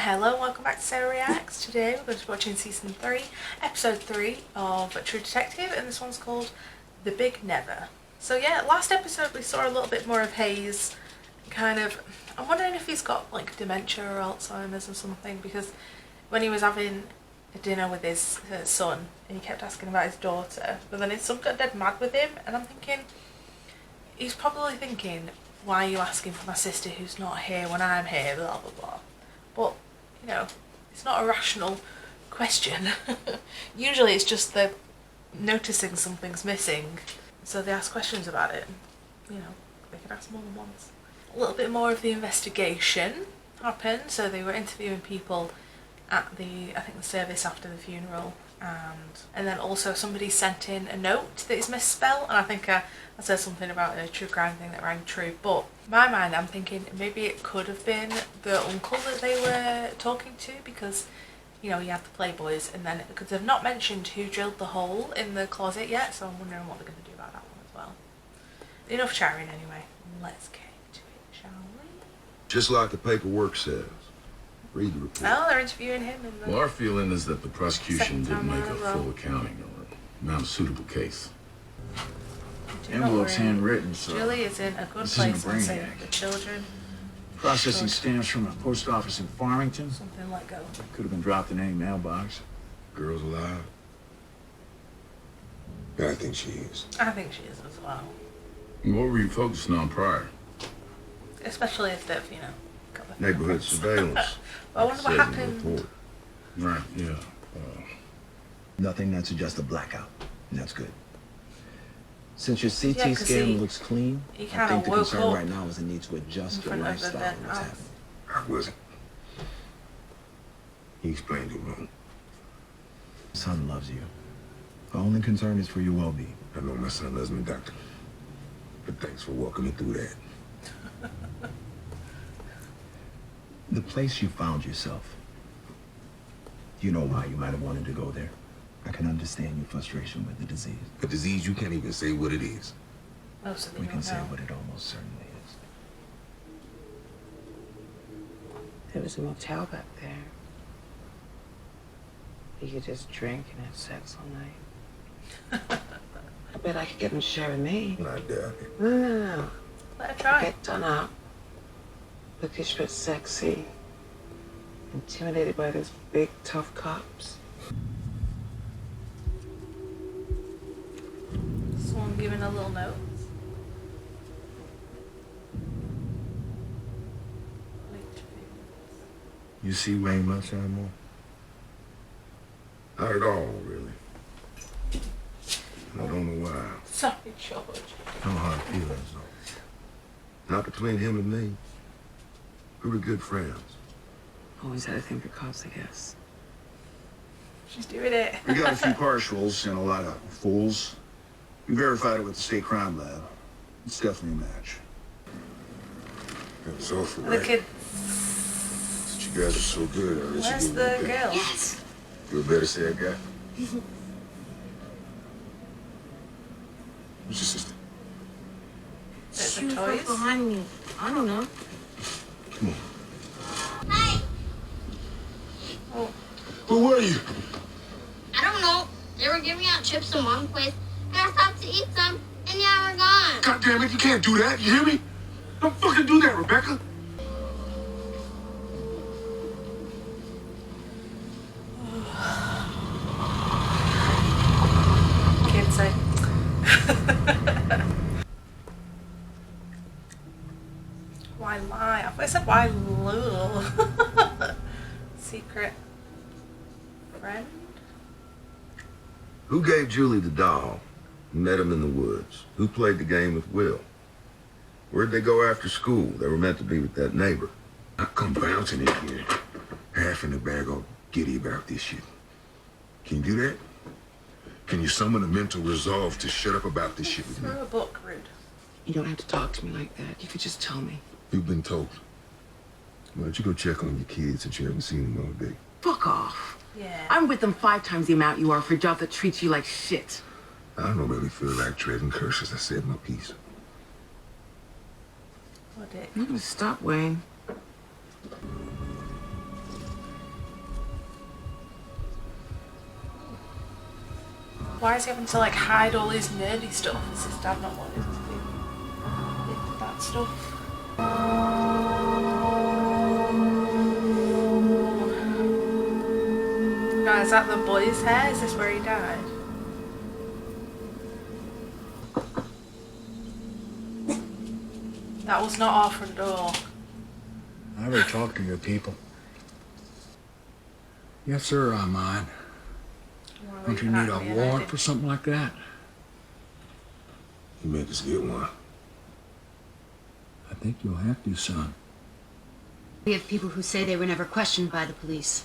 Hello, welcome back to Sarah Reacts. Today we're going to be watching Season 3, Episode 3 of True Detective, and this one's called The Big Never. So yeah, last episode we saw a little bit more of Hayes, I'm wondering if he's got like dementia or Alzheimer's or something, because when he was having a dinner with his son, and he kept asking about his daughter, but then his son got dead mad with him, and I'm thinking, he's probably thinking, why are you asking for my sister who's not here when I'm here, blah blah blah. But, you know, it's not a rational question. Usually it's just they're noticing something's missing, so they ask questions about it. You know, they could ask more than once. A little bit more of the investigation happened, so they were interviewing people at the service after the funeral, and then also somebody sent in a note that is misspelled, and I think I said something about a true crime thing that rang true, but in my mind I'm thinking maybe it could have been the uncle that they were talking to, because, you know, you have the Playboys, and then because they've not mentioned who drilled the hole in the closet yet, so I'm wondering what they're going to do about that one as well. Enough chatting anyway, let's get into it, shall we? Just like the paperwork says. Read the report. Oh, they're interviewing him in the... Well, our feeling is that the prosecution didn't make a full accounting or non-suitable case. Envelope's handwritten, so Julie is in a good place to save the children. Processing stamps from a post office in Farmington. Something let go. Could have been dropped in any mailbox. Girl's alive? Yeah, I think she is. I think she is as well. What were you focusing on prior? Especially if they've, you know, got the Neighborhood surveillance. Well, I wonder what happened. Right, yeah. Nothing that suggests a blackout, and that's good. Since your CT Yeah, 'cause scan looks clean, he I kinda think the woke concern up right now is the need to adjust your in front of the lifestyle dead and what's house. happening. I wasn't. He explained it wrong. Son loves you. The only concern is for your well-being. I know my son loves me, doctor. But thanks for walking me through that. The place you found yourself, you know why you might have wanted to go there. I can understand your frustration with the disease. A disease you can't even say what it is. Most of them We can don't say know. what it almost certainly is. There was a motel back there. You could just drink and have sex all night. I bet I could get him to share with me. I doubt it. No. Let her try. Get done up. Lookish but sexy. Intimidated by those big, tough cops. Someone giving a little note. You see Wayne much anymore? Not at all, really. I don't know why. Sorry, George. No hard feelings, though. Not between him and me. We were good friends. Always had a thing for cops, I guess. She's doing it. We got a few partials and a lot of fools. We verified it with the state crime lab. It's definitely a match. It's awful, The right? kid. Since you guys are so good, I guess Where's you the do girl? Yes. You're a better sad guy. Who's your sister? The toys. behind me. I don't know. Come on. Hey, Oh, Who were you? I don't know. They were giving out chips in one place, and I stopped to eat some, and now we're gone. God damn it, you can't do that. You hear me? Don't fucking do that, Rebecca. can't say. Why lie? I thought I said why lure. Secret friend? Who gave Julie the doll? Who met him in the woods? Who played the game with Will? Where'd they go after school? They were meant to be with that neighbor. I come bouncing in here, half in the bag, all giddy about this shit. Can you do that? Can you summon a mental resolve to shut up about this shit with me? Throw a book, rude. You don't have to talk to me like that. You could just tell me. You've been told. Why don't you go check on your kids since you haven't seen them all day? Fuck off. Yeah. I'm with them 5 times the amount you are for a job that treats you like shit. I don't really feel like trading curses. I said my piece. What dick? I'm gonna stop, Wayne. why is he having to like hide all his nerdy stuff? Is his dad not wanting to do that stuff? Now, is that the boy's hair? Is this where he died? That was not our front door. I ever talk to your people? Yes, sir, I mind. Why were Don't you even need a at me and I warrant didn't? for something like that? You make us get one. I think you'll have to, son. We have people who say they were never questioned by the police,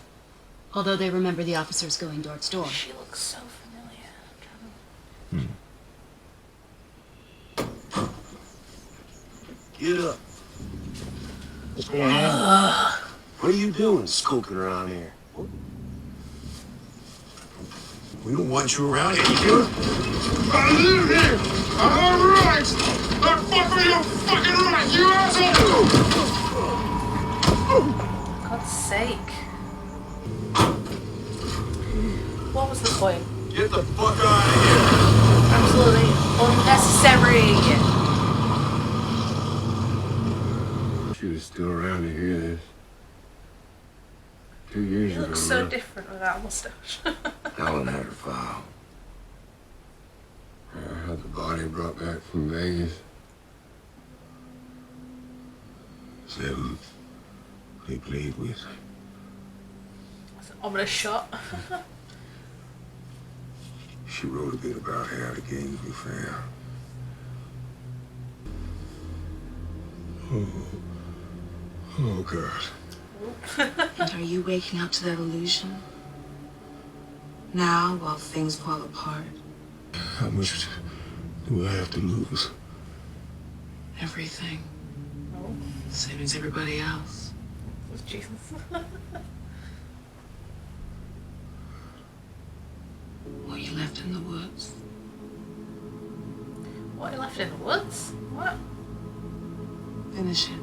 although they remember the officers going door to door. She looks so familiar. Get up. What's going on? What are you doing skulking around here? We don't want you around here, you? I live here! I have rights! I fucking your fucking rights, you asshole! For God's sake. What was the point? Get the fuck out of here! Absolutely unnecessary. She was still around to hear this. 2 years He ago. looks so different without a moustache. Alan had her file. I had the body brought back from Vegas. 7. They played with. It's an ominous shot. She wrote a bit about how the games were found. Oh, God. And are you waking up to that illusion? Now, while things fall apart? How much do I have to lose? Everything. Same as everybody else. Was Jesus. What you left in the woods. What, he left in the woods? What? Finish it.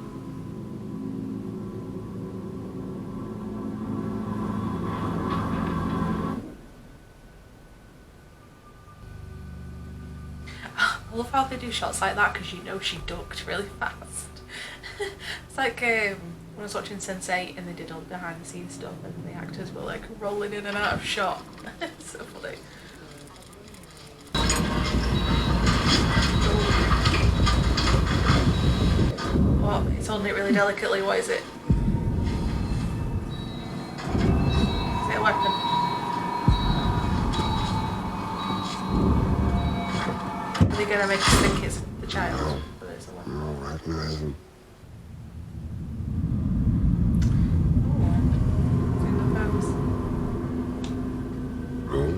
I love how they do shots like that because you know she ducked really fast. It's like when I was watching Sense8 and they did all the behind the scenes stuff and the actors were like rolling in and out of shot. It's so funny. What? He's holding it really delicately. What is it? Is it a weapon? Are they gonna make us think it's the child? But it's a weapon. I don't recognize him. Ooh. In the pose. Roll.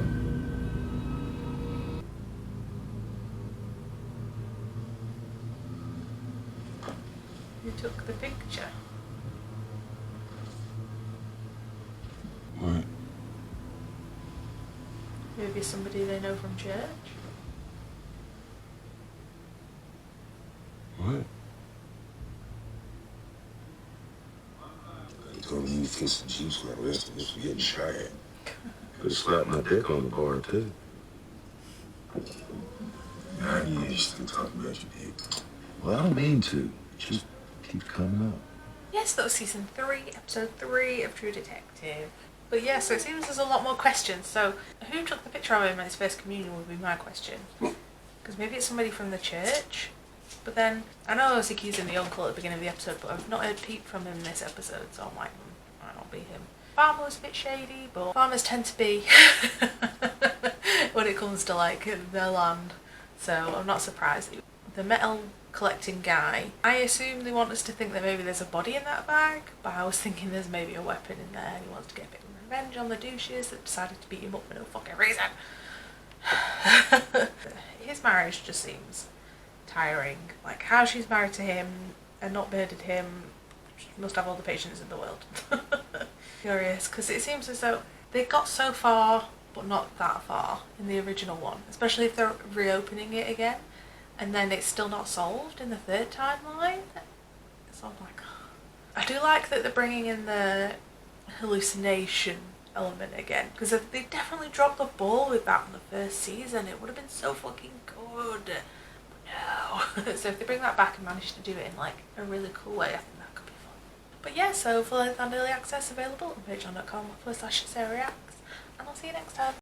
Who took the picture? What? Maybe somebody they know from church? What? He told me you fixed the juice for the rest of us for getting shot at. Could have slapped my dick on the bar, too. Yeah, you still talking about your dick. Well, I don't mean to. It just keeps coming up. Yes, that was season 3, episode 3 of True Detective. But yeah, so it seems there's a lot more questions. So, who took the picture of him at his first communion would be my question. Because maybe it's somebody from the church. But then, I know I was accusing the uncle at the beginning of the episode, but I've not heard peep from him this episode, so I'm like, might not be him. Farmer was a bit shady, but farmers tend to be when it comes to like their land. So I'm not surprised. The metal collecting guy, I assume they want us to think that maybe there's a body in that bag, but I was thinking there's maybe a weapon in there and he wants to get a bit of revenge on the douches that decided to beat him up for no fucking reason. His marriage just seems tiring. Like how she's married to him and not murdered him, she must have all the patience in the world. Curious, because it seems as though they got so far but not that far in the original one, especially if they're reopening it again and then it's still not solved in the third timeline. So I'm like, I do like that they're bringing in the hallucination element again, because if they definitely dropped the ball with that in the first season, it would have been so fucking good. But no. So if they bring that back and manage to do it in like a really cool way, I think that could be fun. But yeah, so full length and early access available on patreon.com/SarahReacts, and I'll see you next time.